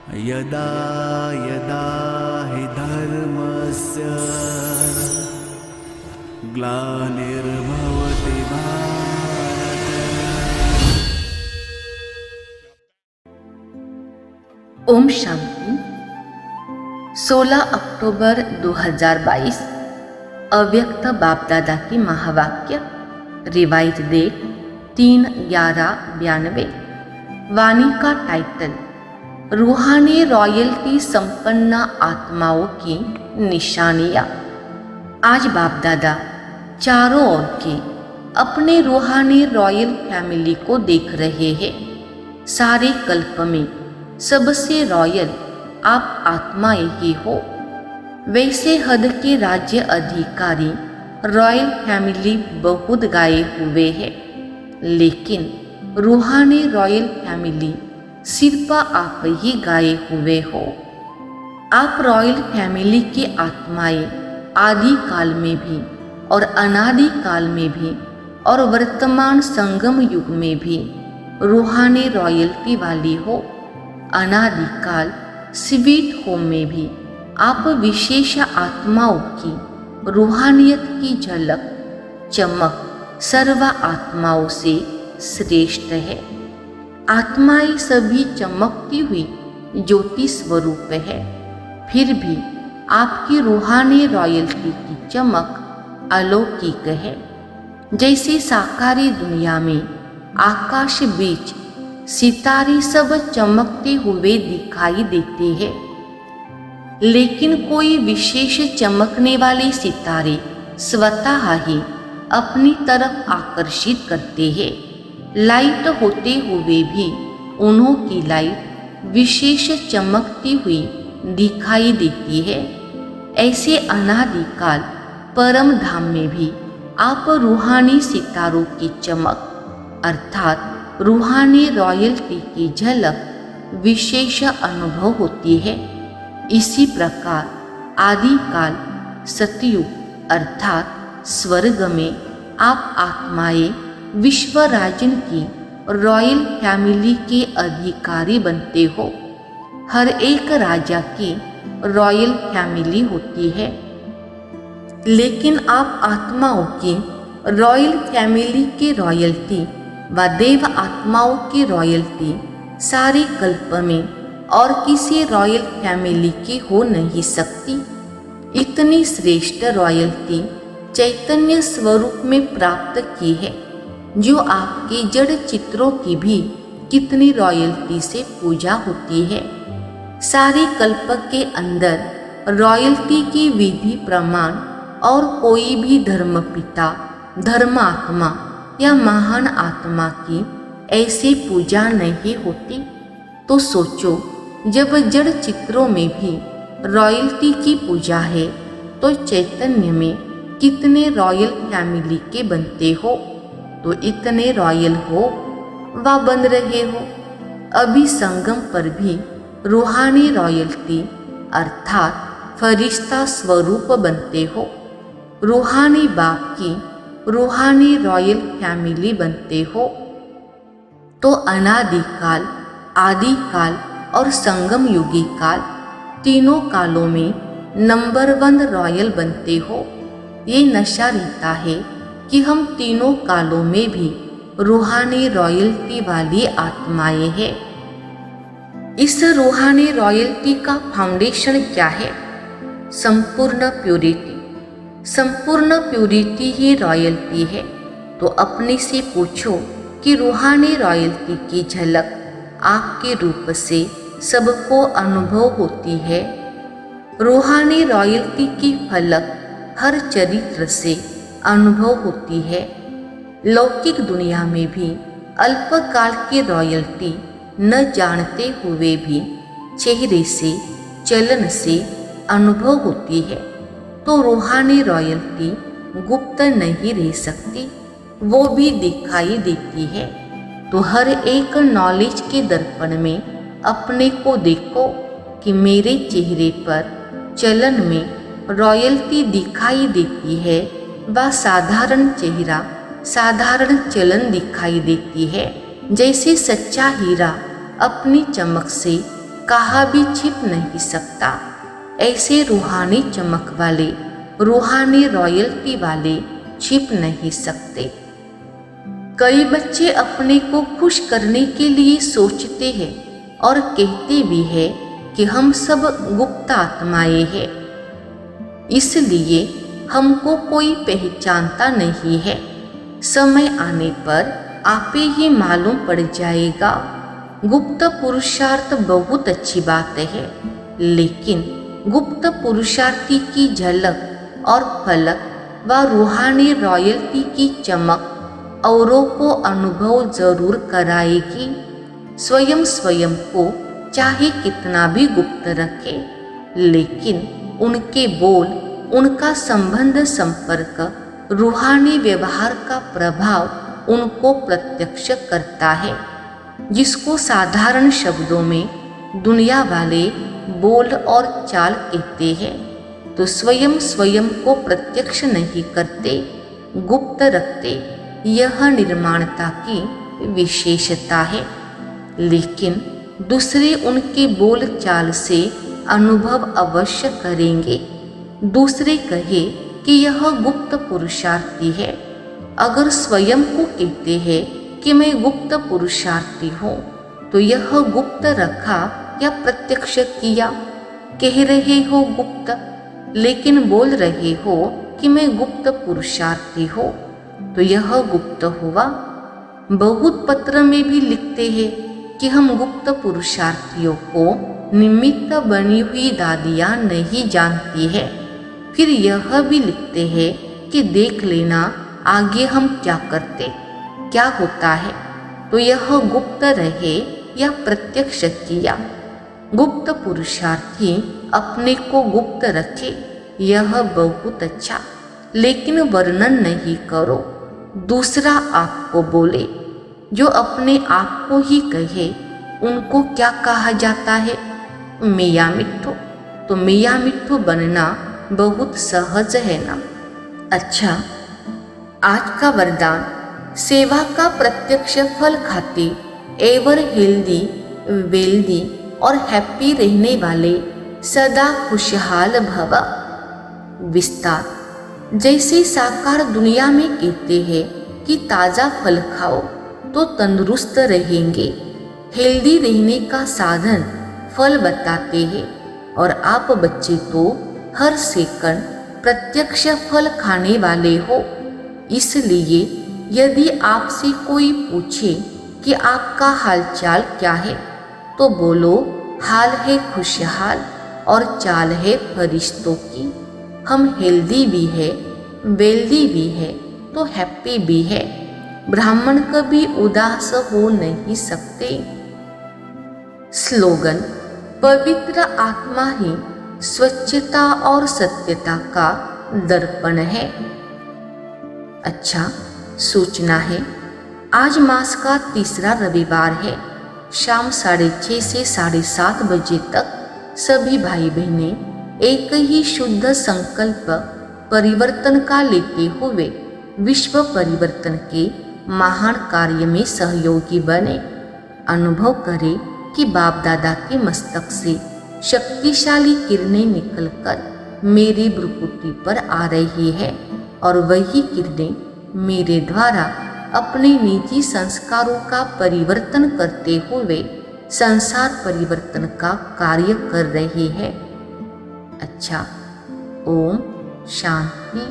यदा यदा हि धर्मस्य ग्लानिर्भवति भारत। ओम शांति। 16 अक्टूबर 2022 अव्यक्त बाप दादा की महावाक्य। Revise date 3/11/92। वाणी का टाइटल रूहानी रॉयल्टी संपन्न आत्माओं की निशानियाँ। आज बाप दादा चारों ओर के अपने रूहानी रॉयल फैमिली को देख रहे हैं। सारे कल्प में सबसे रॉयल आप आत्माएं ही हो। वैसे हद के राज्य अधिकारी रॉयल फैमिली बहुत गाए हुए हैं, लेकिन रूहानी रॉयल फैमिली सिर्फ आप ही गाए हुए हो। आप रॉयल फैमिली की आत्माएं आदि काल में भी और अनादि काल में भी और वर्तमान संगम युग में भी रूहानी रॉयल्टी वाली हो। अनादि काल स्वीट होम में भी आप विशेष आत्माओं की रूहानियत की झलक चमक सर्व आत्माओं से श्रेष्ठ है। आत्माएं सभी चमकती हुई ज्योति स्वरूप है, फिर भी आपकी रूहानी रॉयल्टी की चमक अलौकिक है। जैसे साकारी दुनिया में आकाश बीच सितारे सब चमकते हुए दिखाई देते हैं, लेकिन कोई विशेष चमकने वाले सितारे स्वतः ही अपनी तरफ आकर्षित करते हैं। लाइट होते हुए भी उन्हों की लाइट विशेष चमकती हुई दिखाई देती है। ऐसे अनादिकाल परम धाम में भी आप रूहानी सितारों की चमक अर्थात रूहानी रॉयल्टी की झलक विशेष अनुभव होती है। इसी प्रकार आदिकाल सतयुग अर्थात स्वर्ग में आप आत्माएं विश्व राजन की रॉयल फैमिली के अधिकारी बनते हो। हर एक राजा की रॉयल फैमिली होती है, लेकिन आप आत्माओं की रॉयल फैमिली की रॉयल्टी व देव आत्माओं की रॉयल्टी सारे कल्प में और किसी रॉयल फैमिली की हो नहीं सकती। इतनी श्रेष्ठ रॉयल्टी चैतन्य स्वरूप में प्राप्त की है, जो आपके जड़ चित्रों की भी कितनी रॉयल्टी से पूजा होती है। सारे कल्प के अंदर रॉयल्टी की विधि प्रमाण और कोई भी धर्म पिता धर्मात्मा या महान आत्मा की ऐसी पूजा नहीं होती। तो सोचो, जब जड़ चित्रों में भी रॉयल्टी की पूजा है, तो चैतन्य में कितने रॉयल फैमिली के बनते हो। तो इतने रॉयल हो व बन रहे हो। अभी संगम पर भी रूहानी रॉयल्टी अर्थात फरिश्ता स्वरूप बनते हो। रूहानी बाप की रूहानी रॉयल फैमिली बनते हो। तो अनादिकाल आदिकाल और संगम युगी काल तीनों कालों में नंबर 1 रॉयल बनते हो। ये नशा रहता है कि हम तीनों कालों में भी रूहानी रॉयल्टी वाली आत्माएं हैं। इस रूहानी रॉयल्टी का फाउंडेशन क्या है? संपूर्ण प्यूरिटी। संपूर्ण प्यूरिटी ही रॉयल्टी है। तो अपने से पूछो कि रूहानी रॉयल्टी की झलक आपके रूप से सबको अनुभव होती है। रूहानी रॉयल्टी की फलक हर चरित्र से अनुभव होती है। लौकिक दुनिया में भी अल्पकाल की रॉयल्टी न जानते हुए भी चेहरे से चलन से अनुभव होती है। तो रूहानी रॉयल्टी गुप्त नहीं रह सकती, वो भी दिखाई देती है। तो हर एक नॉलेज के दर्पण में अपने को देखो कि मेरे चेहरे पर चलन में रॉयल्टी दिखाई देती है व साधारण चेहरा साधारण चलन दिखाई देती है। जैसे सच्चा हीरा अपनी चमक से कहा भी छिप नहीं सकता। ऐसे रूहानी चमक वाले, रूहानी रॉयल्टी वाले छिप नहीं सकते। कई बच्चे अपने को खुश करने के लिए सोचते हैं और कहते भी हैं कि हम सब गुप्त आत्माएं हैं, इसलिए हमको कोई पहचानता नहीं है। समय आने पर आपे ही मालूम पड़ जाएगा। गुप्त पुरुषार्थ बहुत अच्छी बात है, लेकिन गुप्त पुरुषार्थी की झलक और फलक व रूहानी रॉयल्टी की चमक औरों को अनुभव जरूर कराएगी। स्वयं को चाहे कितना भी गुप्त रखे, लेकिन उनके बोल, उनका संबंध, संपर्क, रूहानी व्यवहार का प्रभाव उनको प्रत्यक्ष करता है, जिसको साधारण शब्दों में दुनिया वाले बोल और चाल कहते हैं। तो स्वयं को प्रत्यक्ष नहीं करते, गुप्त रखते। यह निर्माणता की विशेषता है, लेकिन दूसरे उनके बोल चाल से अनुभव अवश्य करेंगे। दूसरे कहे कि यह गुप्त पुरुषार्थी है। अगर स्वयं को कहते हैं कि मैं गुप्त पुरुषार्थी हूँ, तो यह गुप्त रखा या प्रत्यक्ष किया? कह रहे हो गुप्त, लेकिन बोल रहे हो कि मैं गुप्त पुरुषार्थी हूँ, तो यह गुप्त हुआ। बहुत पत्र में भी लिखते हैं कि हम गुप्त पुरुषार्थियों को निमित्त बनी हुई दादियाँ नहीं जानती है। फिर यह भी लिखते हैं कि देख लेना आगे हम क्या करते, क्या होता है। तो यह गुप्त रहे या प्रत्यक्ष किया। गुप्त पुरुषार्थी अपने को गुप्त रखे, यह बहुत अच्छा, लेकिन वर्णन नहीं करो। दूसरा आपको बोले, जो अपने आप को ही कहे, उनको क्या कहा जाता है? मियाँ मिट्ठू। तो मियाँ मिट्ठू बनना बहुत सहज है ना। अच्छा, आज का वरदान, सेवा का प्रत्यक्ष फल खाते, एवर हेल्दी, वेल्दी और हैप्पी रहने वाले सदा खुशहाल भव। विस्तार, जैसे साकार दुनिया में कहते हैं कि ताज़ा फल खाओ तो तंदुरुस्त रहेंगे। हेल्दी रहने का साधन फल बताते हैं, और आप बच्चे तो हर सेकंड प्रत्यक्ष फल खाने वाले हो। इसलिए यदि आपसे कोई पूछे कि आपका हालचाल क्या है, तो बोलो हाल है खुशहाल और चाल है फरिश्तों की। हम हेल्दी भी है, वेल्दी भी है, तो हैप्पी भी है। ब्राह्मण कभी उदास हो नहीं सकते। स्लोगन, पवित्र आत्मा ही स्वच्छता और सत्यता का दर्पण है। अच्छा, सूचना है, आज मास का तीसरा रविवार है। शाम 6:30 से 7:30 बजे तक सभी भाई बहनें एक ही शुद्ध संकल्प परिवर्तन का लेते हुए विश्व परिवर्तन के महान कार्य में सहयोगी बने। अनुभव करें कि बाप दादा के मस्तक से शक्तिशाली किरणें निकलकर मेरी भ्रुकुटी पर आ रही है, और वही किरणें मेरे द्वारा अपने निजी संस्कारों का परिवर्तन करते हुए संसार परिवर्तन का कार्य कर रही है। अच्छा, ओम शांति।